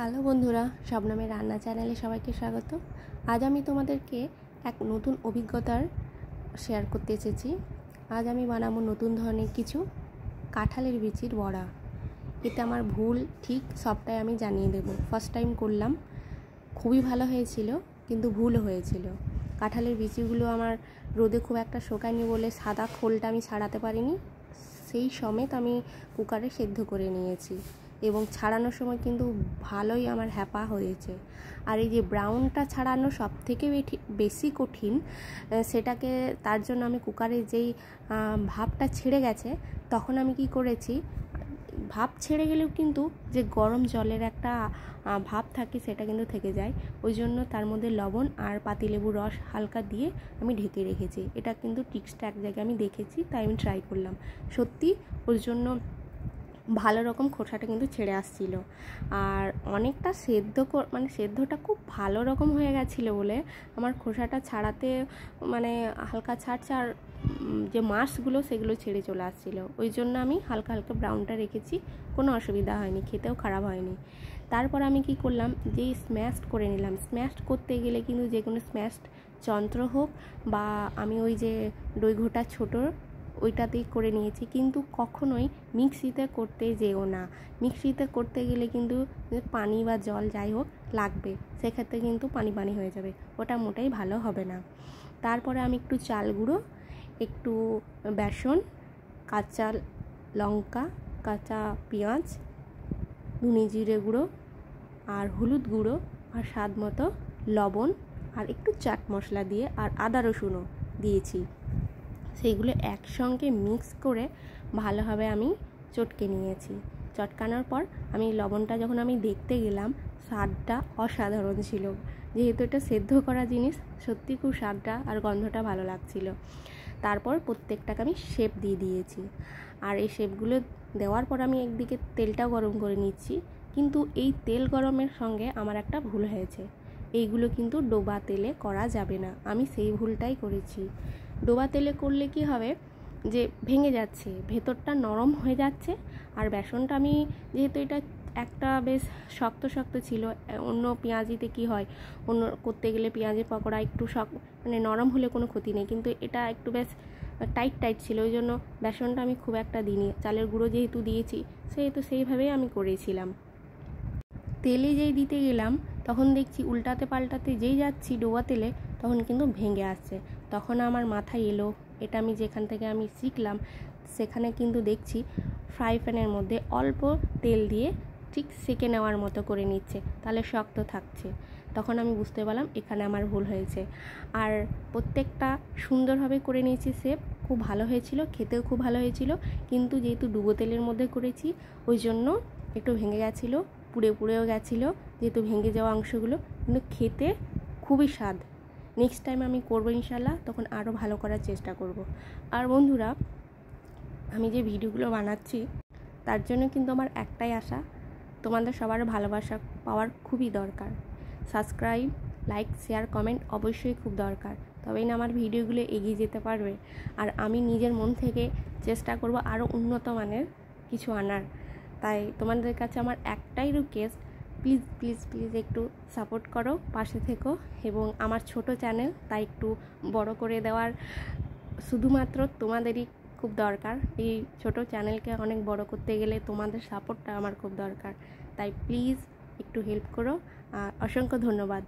Hello বন্ধুরা, শবনমের রান্না চ্যানেলে সবাইকে স্বাগত। আজ আমি তোমাদেরকে এক নতুন অভিজ্ঞতার শেয়ার করতে এসেছি। আজ আমি বানাবো নতুন ধরনের কিছু কাঁঠালের বিচির বড়া। এটা আমার ভুল ঠিক সবটাই আমি জানিয়ে দেব। ফার্স্ট টাইম করলাম, খুবই ভালো হয়েছিল, কিন্তু ভুলও হয়েছিল। কাঁঠালের বিচিগুলো আমার রোদে খুব একটা শোকায়নি বলে সাদা খোলটা আমি ছাড়াতে পারিনি। সেই সমেত আমি কুকারে সেদ্ধ করে নিয়েছি এবং ছাড়ানোর সময় কিন্তু ভালোই আমার হ্যাপা হয়েছে। আর এই যে ব্রাউনটা ছাড়ানো সব থেকে বেশি কঠিন, সেটাকে তার জন্য আমি কুকারে যেই ভাপটা ছেড়ে গেছে তখন আমি কি করেছি, ভাপ ছেড়ে গেলেও কিন্তু যে গরম জলের একটা ভাপ থাকে সেটা কিন্তু থেকে যায়। ওই জন্য তার মধ্যে লবণ আর পাতিলেবুর রস হালকা দিয়ে আমি ঢেকে রেখেছি। এটা কিন্তু টিক্সটা এক জায়গায় আমি দেখেছি, তাই আমি ট্রাই করলাম। সত্যি ওর জন্য ভালো রকম খোসাটা কিন্তু ছেড়ে আসছিল। আর অনেকটা সেদ্ধটা খুব ভালো রকম হয়ে গেছিলো বলে আমার খোসাটা ছাড়াতে হালকা ছাড়ছে, আর যে মাছগুলো সেগুলো ছেড়ে চলে আসছিলো। ওই জন্য আমি হালকা হালকা ব্রাউনটা রেখেছি, কোনো অসুবিধা হয়নি, খেতেও খারাপ হয়নি। তারপর আমি কি করলাম, যে স্ম্যাশড করে নিলাম। স্ম্যাশড করতে গেলে কিন্তু যে কোনো স্ম্যাশড যন্ত্র হোক বা আমি ওই যে দই ঘোটা ছোটো ওইটাতেই করে নিয়েছি, কিন্তু কখনোই মিক্সিতে করতে যেও না। মিক্সিতে করতে গেলে কিন্তু পানি বা জল যাই হোক লাগবে, সেক্ষেত্রে কিন্তু পানি পানি হয়ে যাবে, ওটা মোটেই ভালো হবে না। তারপরে আমি একটু চাল গুঁড়ো, একটু বেসন, কাঁচা লঙ্কা, কাঁচা পেঁয়াজ, ধনে জিরে গুঁড়ো আর হলুদ গুঁড়ো আর স্বাদ মতো লবণ আর একটু চাট মশলা দিয়ে আর আদা রসুনও দিয়েছি। সেইগুলো একসঙ্গে মিক্স করে ভালোভাবে আমি চটকে নিয়েছি। চটকানোর পর আমি লবণটা যখন আমি দেখতে গেলাম, স্বাদটা অসাধারণ ছিল। যেহেতু এটা সেদ্ধ করা জিনিস, সত্যি খুব স্বাদটা আর গন্ধটা ভালো লাগছিল। তারপর প্রত্যেকটাকে আমি শেপ দিয়ে দিয়েছি। আর এই শেপগুলো দেওয়ার পর আমি একদিকে তেলটাও গরম করে নিচ্ছি। কিন্তু এই তেল গরমের সঙ্গে আমার একটা ভুল হয়েছে, এইগুলো কিন্তু ডোবা তেলে করা যাবে না। আমি সেই ভুলটাই করেছি। ডোবা তেলে করলে কি হবে, যে ভেঙে যাচ্ছে, ভেতরটা নরম হয়ে যাচ্ছে। আর বেসনটা আমি যেহেতু এটা একটা বেশ শক্ত শক্ত ছিল, অন্য পেঁয়াজিতে কি হয়, অন্য করতে গেলে পেঁয়াজি পকোড়া একটু নরম হলে কোনো ক্ষতি নেই, কিন্তু এটা একটু বেশ টাইট ছিল। ওই জন্য বেসনটা আমি খুব একটা দিইনি। চালের গুঁড়ো যেহেতু দিয়েছি সেহেতু সেইভাবেই আমি করেছিলাম। তেলে যেই দিতে গেলাম তখন দেখছি উল্টাতে পাল্টাতে যেই যাচ্ছি ডোবা তেলে, তখন কিন্তু ভেঙে আসছে। তখন আমার মাথায় এলো, এটা আমি যেখান থেকে আমি শিখলাম সেখানে কিন্তু দেখছি ফ্রাই প্যানের মধ্যে অল্প তেল দিয়ে ঠিক সেঁকে নেওয়ার মতো করে নিচ্ছে, তাহলে শক্ত থাকছে। তখন আমি বুঝতে পারলাম এখানে আমার ভুল হয়েছে। আর প্রত্যেকটা সুন্দরভাবে করে নিয়েছি, শেপ খুব ভালো হয়েছিল, খেতেও খুব ভালো হয়েছিল। কিন্তু যেহেতু ডুবো তেলের মধ্যে করেছি ওই জন্য একটু ভেঙে গেছিলো, পুড়েও গেছিলো, যেহেতু ভেঙে যাওয়া অংশগুলো, কিন্তু খেতে খুবই স্বাদ। নেক্সট টাইম আমি করবো ইনশাল্লাহ, তখন আরও ভালো করার চেষ্টা করব। আর বন্ধুরা, আমি যে ভিডিওগুলো বানাচ্ছি তার জন্য কিন্তু আমার একটাই আশা, তোমাদের সবার ভালোবাসা পাওয়ার খুবই দরকার। সাবস্ক্রাইব, লাইক, শেয়ার, কমেন্ট অবশ্যই খুব দরকার, তবেই না আমার ভিডিওগুলো এগিয়ে যেতে পারবে। আর আমি নিজের মন থেকে চেষ্টা করব আরও উন্নত মানের কিছু আনার। তাই তোমাদের কাছে আমার একটাই রিকোয়েস্ট, প্লিজ প্লিজ প্লিজ একটু সাপোর্ট করো, পাশে থেকো। এবং আমার ছোট চ্যানেল, তাই একটু বড় করে দেওয়ার শুধুমাত্র তোমাদেরই খুব দরকার। এই ছোট চ্যানেলকে অনেক বড় করতে গেলে তোমাদের সাপোর্টটা আমার খুব দরকার। তাই প্লিজ একটু হেল্প করো। অসংখ্য ধন্যবাদ।